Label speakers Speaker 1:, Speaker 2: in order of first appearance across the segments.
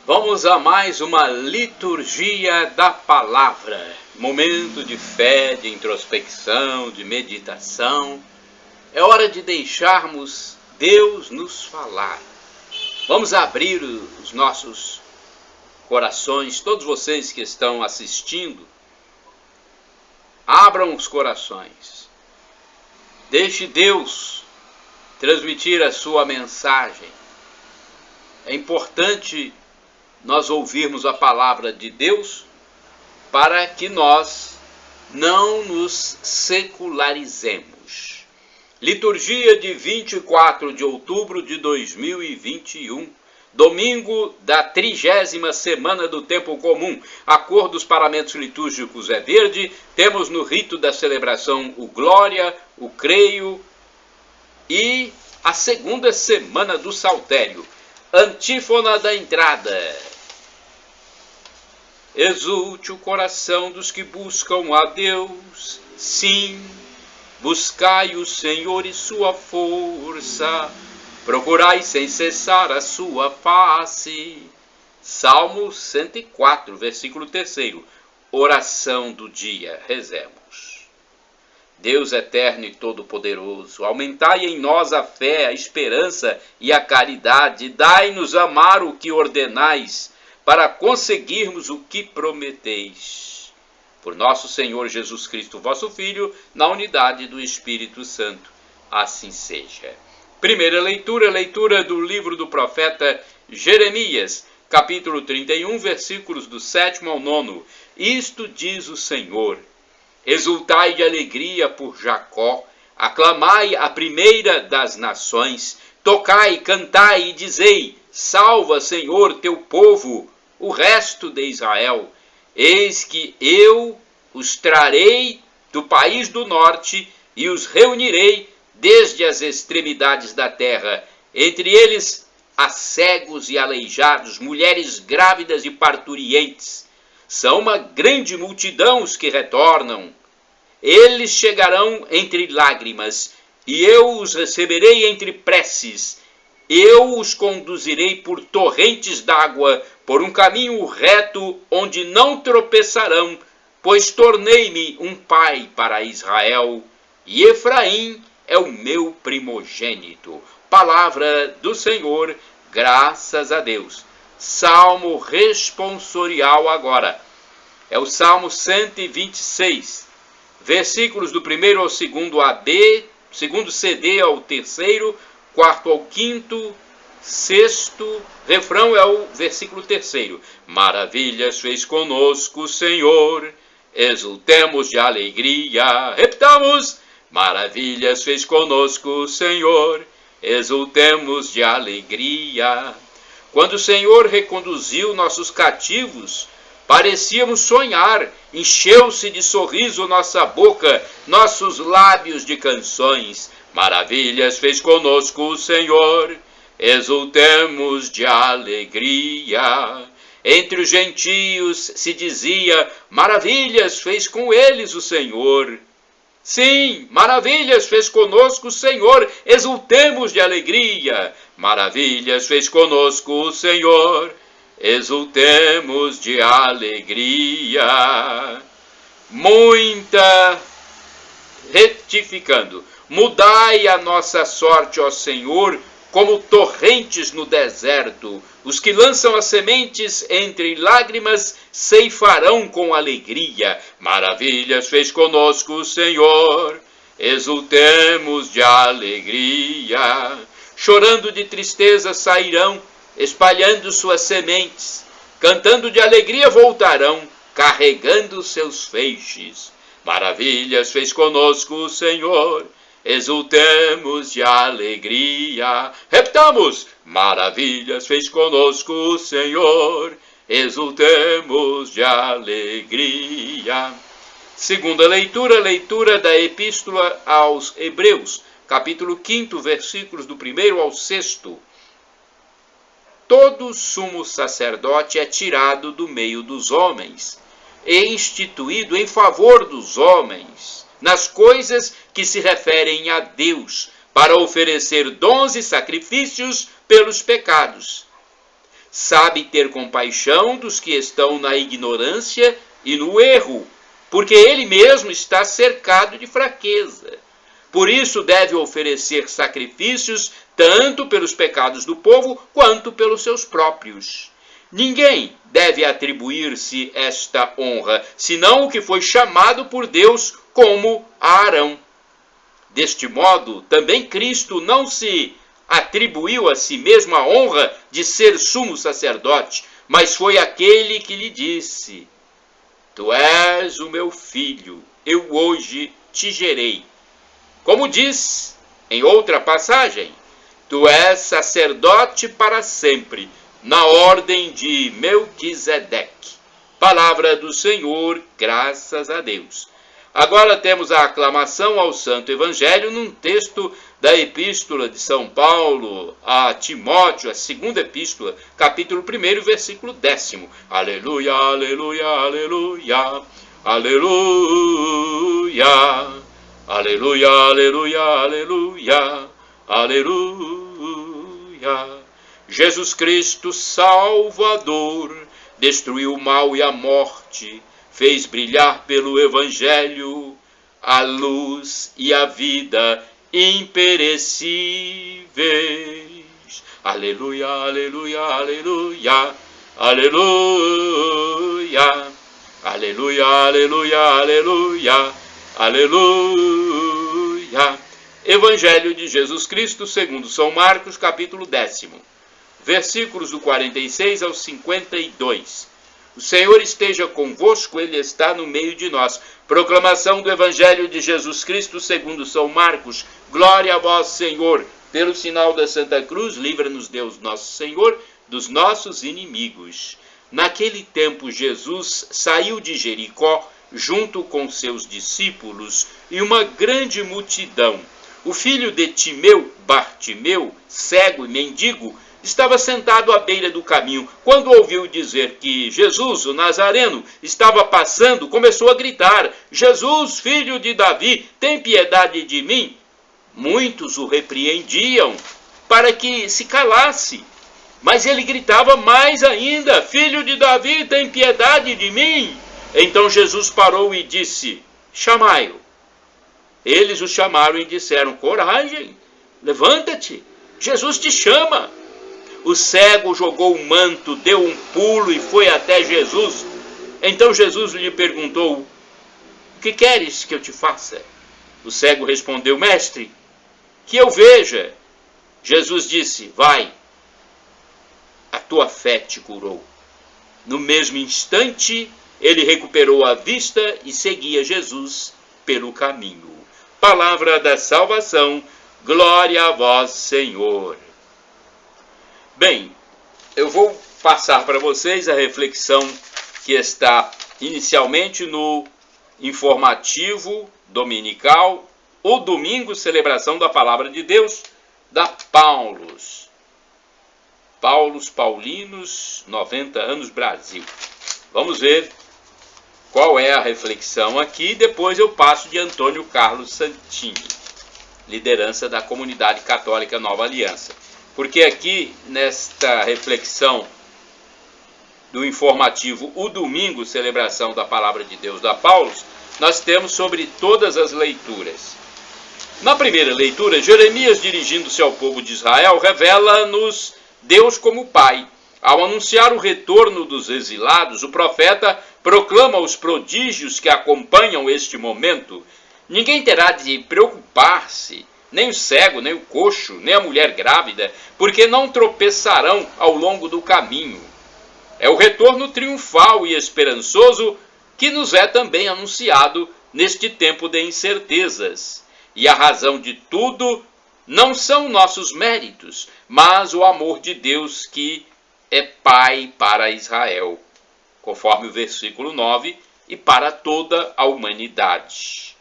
Speaker 1: Vamos a mais uma liturgia da palavra, momento de fé, de introspecção, de meditação. É hora de deixarmos Deus nos falar. Vamos abrir os nossos corações, todos vocês que estão assistindo, abram os corações. Deixe Deus transmitir a sua mensagem. É importante nós ouvirmos a palavra de Deus para que nós não nos secularizemos. Liturgia de 24 de outubro de 2021, domingo da 30ª semana do tempo comum. A cor dos paramentos litúrgicos é verde. Temos no rito da celebração o glória, o creio e a segunda semana do saltério. Antífona da entrada. Exulte o coração dos que buscam a Deus, sim, buscai o Senhor e sua força, procurai sem cessar a sua face. Salmo 104, versículo 3, oração do dia, rezemos. Deus eterno e todo-poderoso, aumentai em nós a fé, a esperança e a caridade, dai-nos amar o que ordenais, para conseguirmos o que prometeis. Por nosso Senhor Jesus Cristo, vosso Filho, na unidade do Espírito Santo. Assim seja. Primeira leitura, leitura do livro do profeta Jeremias, capítulo 31, versículos do 7º ao 9º. Isto diz o Senhor: exultai de alegria por Jacó, aclamai a primeira das nações, tocai, cantai e dizei: salva, Senhor, teu povo, o resto de Israel. Eis que eu os trarei do país do norte e os reunirei desde as extremidades da terra. Entre eles há cegos e aleijados, mulheres grávidas e parturientes. São uma grande multidão os que retornam. Eles chegarão entre lágrimas, e eu os receberei entre preces. Eu os conduzirei por torrentes d'água, por um caminho reto onde não tropeçarão, pois tornei-me um pai para Israel, e Efraim é o meu primogênito. Palavra do Senhor, graças a Deus. Salmo responsorial agora. É o Salmo 126, versículos do 1º ao 2º AB, segundo CD ao 3º, 4º ao 5º, 6º, refrão é o versículo 3º. Maravilhas fez conosco o Senhor, exultemos de alegria. Repitamos: maravilhas fez conosco o Senhor, exultemos de alegria. Quando o Senhor reconduziu nossos cativos, parecíamos sonhar, encheu-se de sorriso nossa boca, nossos lábios de canções. Maravilhas fez conosco o Senhor, exultemos de alegria. Entre os gentios se dizia: maravilhas fez com eles o Senhor. Sim, maravilhas fez conosco o Senhor, exultemos de alegria. Maravilhas fez conosco o Senhor, exultemos de alegria. Retificando. Mudai a nossa sorte, ó Senhor, como torrentes no deserto. Os que lançam as sementes entre lágrimas ceifarão com alegria. Maravilhas fez conosco o Senhor, exultemos de alegria. Chorando de tristeza sairão, espalhando suas sementes. Cantando de alegria voltarão, carregando seus feixes. Maravilhas fez conosco o Senhor, exultemos de alegria. Repitamos: maravilhas fez conosco o Senhor, exultemos de alegria. Segunda leitura, leitura da Epístola aos Hebreus, capítulo 5, versículos do 1º ao 6º. Todo sumo sacerdote é tirado do meio dos homens e instituído em favor dos homens, nas coisas que se referem a Deus, para oferecer dons e sacrifícios pelos pecados. sabe ter compaixão dos que estão na ignorância e no erro, porque ele mesmo está cercado de fraqueza. Por isso deve oferecer sacrifícios tanto pelos pecados do povo quanto pelos seus próprios. Ninguém deve atribuir-se esta honra, senão o que foi chamado por Deus, como a Arão. Deste modo, também Cristo não se atribuiu a si mesmo a honra de ser sumo sacerdote, mas foi aquele que lhe disse: Tu és o meu filho, eu hoje te gerei. Como diz em outra passagem, tu és sacerdote para sempre, na ordem de Melquisedeque. Palavra do Senhor, graças a Deus. Agora temos a aclamação ao Santo Evangelho num texto da Epístola de São Paulo a Timóteo, a segunda epístola, capítulo 1, versículo 10. Aleluia, aleluia, aleluia, aleluia. Aleluia, aleluia, aleluia, aleluia. Jesus Cristo, Salvador, destruiu o mal e a morte, fez brilhar pelo Evangelho a luz e a vida imperecíveis. Aleluia, aleluia, aleluia, aleluia. Aleluia, aleluia, aleluia. Aleluia! Evangelho de Jesus Cristo segundo São Marcos, capítulo 10, versículos do 46 ao 52. O Senhor esteja convosco, Ele está no meio de nós. Proclamação do Evangelho de Jesus Cristo segundo São Marcos. Glória a vós, Senhor. Pelo sinal da Santa Cruz, livra-nos Deus nosso Senhor dos nossos inimigos. Naquele tempo, Jesus saiu de Jericó, junto com seus discípulos e uma grande multidão. O filho de Timeu, Bartimeu, cego e mendigo, estava sentado à beira do caminho. Quando ouviu dizer que Jesus, o Nazareno, estava passando, começou a gritar: Jesus, filho de Davi, tem piedade de mim. Muitos o repreendiam para que se calasse, mas ele gritava mais ainda: Filho de Davi, tem piedade de mim. Então Jesus parou e disse: Chamai-o. Eles o chamaram e disseram: Coragem, levanta-te, Jesus te chama. O cego jogou o manto, deu um pulo e foi até Jesus. Então Jesus lhe perguntou: O que queres que eu te faça? O cego respondeu: Mestre, que eu veja. Jesus disse: Vai, a tua fé te curou. No mesmo instante, ele recuperou a vista e seguia Jesus pelo caminho. Palavra da salvação, glória a vós, Senhor. Bem, eu vou passar para vocês a reflexão que está inicialmente no informativo dominical, o domingo, celebração da Palavra de Deus, da Paulus. Paulinos, 90 anos, Brasil. Vamos ver qual é a reflexão aqui. Depois eu passo de Antônio Carlos Santini, liderança da Comunidade Católica Nova Aliança. Porque aqui, nesta reflexão do informativo O Domingo, celebração da Palavra de Deus da Paulus, nós temos sobre todas as leituras. Na primeira leitura, Jeremias, dirigindo-se ao povo de Israel, revela-nos Deus como Pai. Ao anunciar o retorno dos exilados, o profeta proclama os prodígios que acompanham este momento. Ninguém terá de preocupar-se, nem o cego, nem o coxo, nem a mulher grávida, porque não tropeçarão ao longo do caminho. É o retorno triunfal e esperançoso que nos é também anunciado neste tempo de incertezas. E a razão de tudo não são nossos méritos, mas o amor de Deus que é Pai para Israel, conforme o versículo 9, e para toda a humanidade.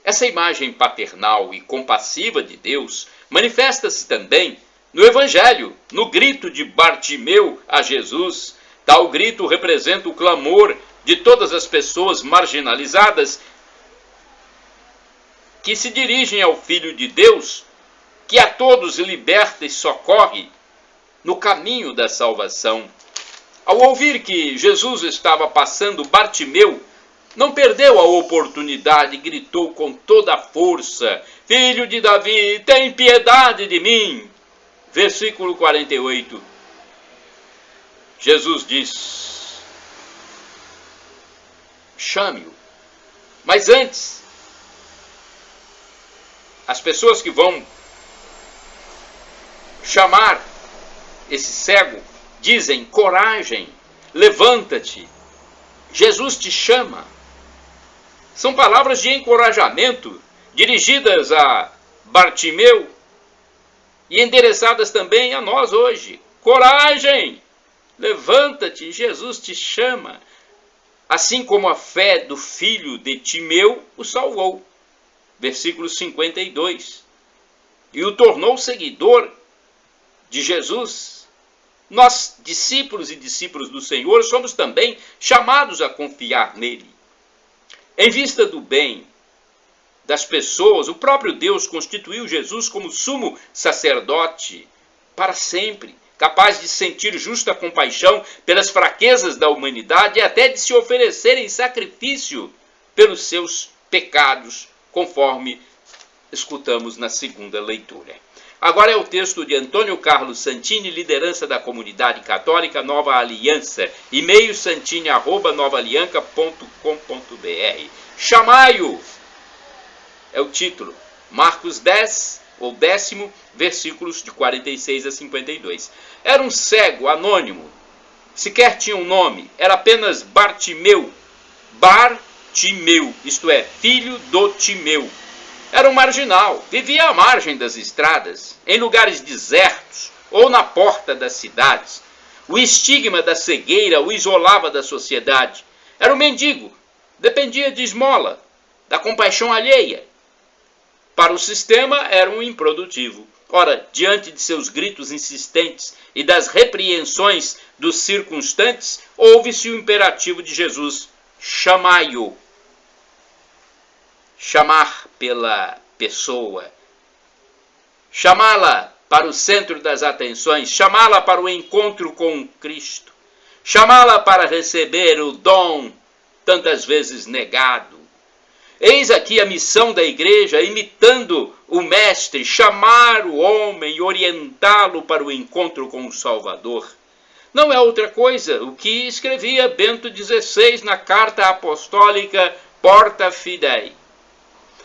Speaker 1: Essa imagem paternal e compassiva de Deus manifesta-se também no Evangelho, no grito de Bartimeu a Jesus. Tal grito representa o clamor de todas as pessoas marginalizadas que se dirigem ao Filho de Deus, que a todos liberta e socorre. no caminho da salvação. Ao ouvir que Jesus estava passando, Bartimeu não perdeu a oportunidade e gritou com toda a força: Filho de Davi, tem piedade de mim. Versículo 48. Jesus diz: chame-o. Mas antes, as pessoas que vão chamar esse cego dizem: coragem, levanta-te, Jesus te chama. São palavras de encorajamento dirigidas a Bartimeu e endereçadas também a nós hoje. Coragem, levanta-te, Jesus te chama. Assim como a fé do filho de Timeu o salvou. Versículo 52. E o tornou seguidor de Jesus. Nós, discípulos e discípulos do Senhor, somos também chamados a confiar nele. Em vista do bem das pessoas, o próprio Deus constituiu Jesus como sumo sacerdote para sempre, capaz de sentir justa compaixão pelas fraquezas da humanidade e até de se oferecer em sacrifício pelos seus pecados, conforme escutamos na segunda leitura. Agora é o texto de Antônio Carlos Santini, liderança da comunidade católica Nova Aliança, e-mail santini@novaalianca.com.br. Chamai-o é o título. Marcos 10, ou 10º, versículos de 46 a 52. Era um cego anônimo, sequer tinha um nome, era apenas Bartimeu. Bartimeu, isto é, filho do Timeu. Era um marginal, vivia à margem das estradas, em lugares desertos ou na porta das cidades. O estigma da cegueira o isolava da sociedade. Era um mendigo, dependia de esmola, da compaixão alheia. Para o sistema era um improdutivo. Ora, diante de seus gritos insistentes e das repreensões dos circunstantes, ouve-se o imperativo de Jesus: chamai-o. Chamar pela pessoa, chamá-la para o centro das atenções, chamá-la para o encontro com Cristo, chamá-la para receber o dom tantas vezes negado. Eis aqui a missão da igreja, imitando o Mestre, chamar o homem e orientá-lo para o encontro com o Salvador. Não é outra coisa o que escrevia Bento XVI na carta apostólica Porta Fidei.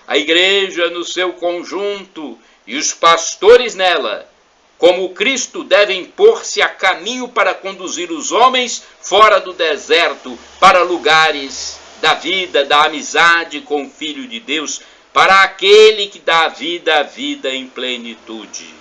Speaker 1: A igreja no seu conjunto e os pastores nela, como Cristo, devem pôr-se a caminho para conduzir os homens fora do deserto, para lugares da vida, da amizade com o Filho de Deus, para aquele que dá a vida em plenitude.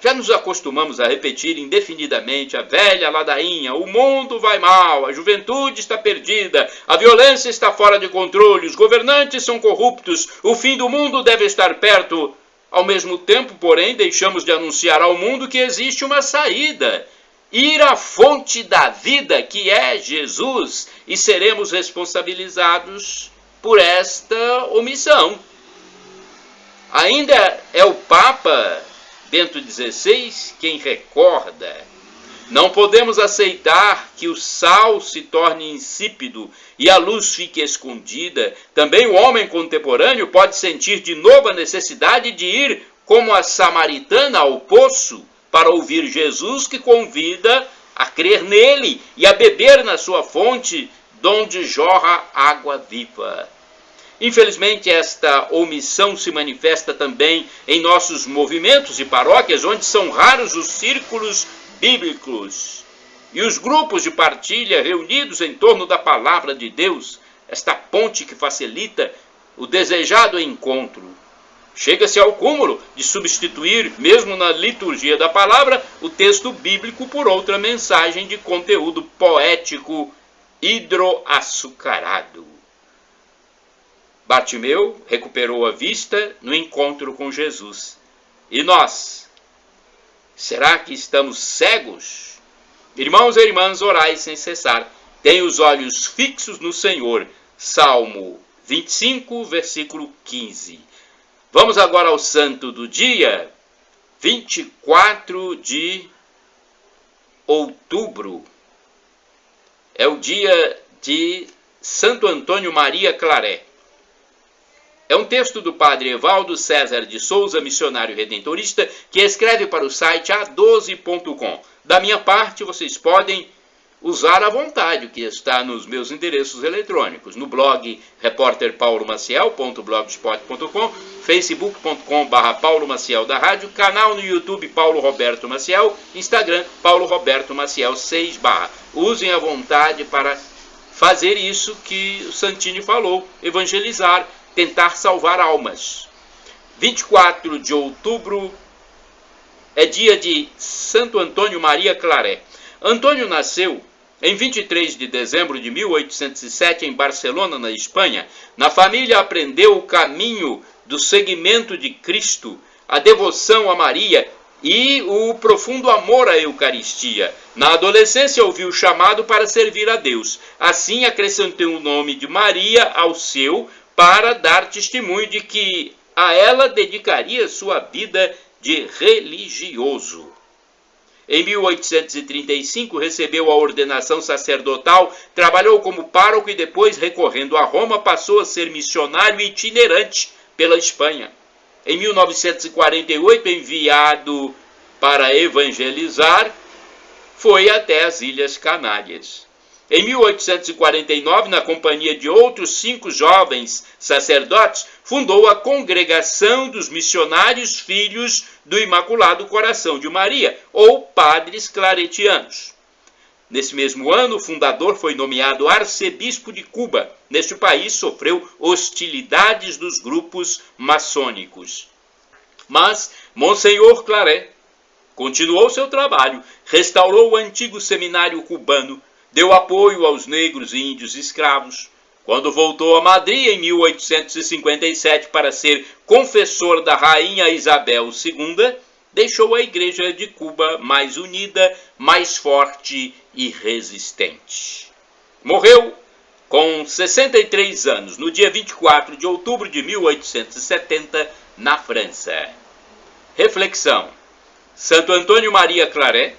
Speaker 1: Já nos acostumamos a repetir indefinidamente a velha ladainha: o mundo vai mal, a juventude está perdida, a violência está fora de controle, os governantes são corruptos, o fim do mundo deve estar perto. Ao mesmo tempo, porém, deixamos de anunciar ao mundo que existe uma saída: ir à fonte da vida, que é Jesus, e seremos responsabilizados por esta omissão. Ainda é o Papa Bento XVI quem recorda: não podemos aceitar que o sal se torne insípido e a luz fique escondida. Também o homem contemporâneo pode sentir de novo a necessidade de ir, como a samaritana, ao poço, para ouvir Jesus, que convida a crer nele e a beber na sua fonte, donde jorra água viva. Infelizmente, esta omissão se manifesta também em nossos movimentos e paróquias, onde são raros os círculos bíblicos e os grupos de partilha reunidos em torno da palavra de Deus, esta ponte que facilita o desejado encontro. Chega-se ao cúmulo de substituir, mesmo na liturgia da palavra, o texto bíblico por outra mensagem de conteúdo poético hidroaçucarado. Bartimeu recuperou a vista no encontro com Jesus. E nós? Será que estamos cegos? Irmãos e irmãs, orai sem cessar. Tenha os olhos fixos no Senhor. Salmo 25, versículo 15. Vamos agora ao santo do dia. 24 de outubro é o dia de Santo Antônio Maria Claret. É um texto do padre Evaldo César de Souza, missionário redentorista, que escreve para o site a12.com. Da minha parte, vocês podem usar à vontade o que está nos meus endereços eletrônicos, no blog repórterpaulomaciel.blogspot.com, facebook.com/Paulo Maciel da Rádio, canal no YouTube Paulo Roberto Maciel, Instagram Paulo Roberto Maciel 6 /. Usem à vontade para fazer isso que o Santini falou, evangelizar, tentar salvar almas. 24 de outubro é dia de Santo Antônio Maria Claret. Antônio nasceu em 23 de dezembro de 1807 em Barcelona, na Espanha. Na família aprendeu o caminho do seguimento de Cristo, a devoção a Maria e o profundo amor à Eucaristia. Na adolescência ouviu o chamado para servir a Deus. Assim acrescentou o nome de Maria ao seu para dar testemunho de que a ela dedicaria sua vida de religioso. Em 1835, recebeu a ordenação sacerdotal, trabalhou como pároco e depois, recorrendo a Roma, passou a ser missionário itinerante pela Espanha. Em 1948, enviado para evangelizar, foi até as Ilhas Canárias. Em 1849, na companhia de outros 5 jovens sacerdotes, fundou a Congregação dos Missionários Filhos do Imaculado Coração de Maria, ou Padres Claretianos. Nesse mesmo ano, o fundador foi nomeado arcebispo de Cuba. Neste país, sofreu hostilidades dos grupos maçônicos. Mas Monsenhor Claret continuou seu trabalho, restaurou o antigo seminário cubano, deu apoio aos negros e índios escravos. Quando voltou a Madrid em 1857 para ser confessor da rainha Isabel II, deixou a Igreja de Cuba mais unida, mais forte e resistente. Morreu com 63 anos, no dia 24 de outubro de 1870, na França. Reflexão. Santo Antônio Maria Claret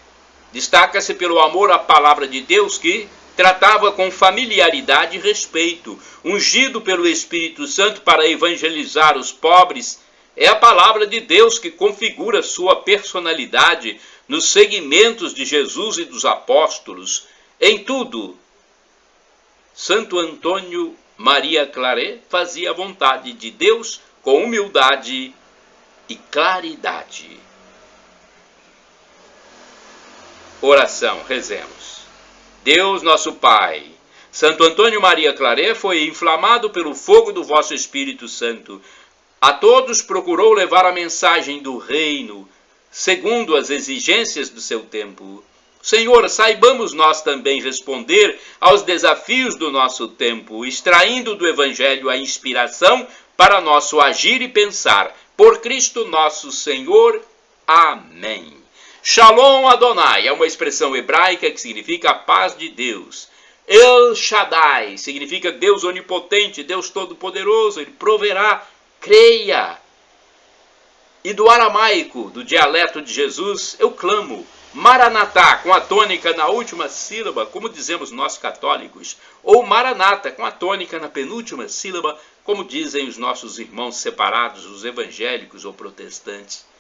Speaker 1: destaca-se pelo amor à palavra de Deus que tratava com familiaridade e respeito. Ungido pelo Espírito Santo para evangelizar os pobres, é a palavra de Deus que configura sua personalidade nos segmentos de Jesus e dos apóstolos. Em tudo, Santo Antônio Maria Claret fazia a vontade de Deus com humildade e claridade. Oração, rezemos. Deus, nosso Pai, Santo Antônio Maria Claret foi inflamado pelo fogo do vosso Espírito Santo. A todos procurou levar a mensagem do reino, segundo as exigências do seu tempo. Senhor, saibamos nós também responder aos desafios do nosso tempo, extraindo do Evangelho a inspiração para nosso agir e pensar. Por Cristo nosso Senhor. Amém. Shalom Adonai é uma expressão hebraica que significa a paz de Deus. El Shaddai significa Deus onipotente, Deus todo-poderoso, Ele proverá, creia. E do aramaico, do dialeto de Jesus, eu clamo, Maranatá, com a tônica na última sílaba, como dizemos nós católicos, ou Maranata, com a tônica na penúltima sílaba, como dizem os nossos irmãos separados, os evangélicos ou protestantes.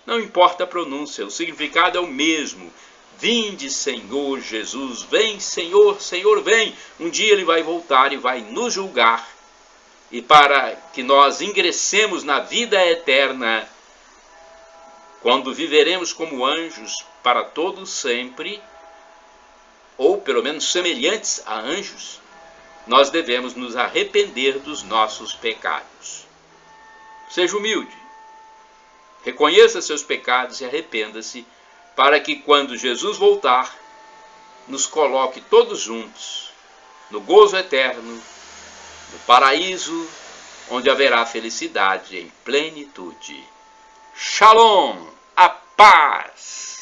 Speaker 1: Não importa a pronúncia, o significado é o mesmo. Vinde, Senhor Jesus, vem, Senhor, Senhor, vem. Um dia Ele vai voltar e vai nos julgar. E para que nós ingressemos na vida eterna, quando viveremos como anjos para todo sempre, ou pelo menos semelhantes a anjos, nós devemos nos arrepender dos nossos pecados. Seja humilde. Reconheça seus pecados e arrependa-se, para que quando Jesus voltar, nos coloque todos juntos, no gozo eterno, no paraíso, onde haverá felicidade em plenitude. Shalom, a paz!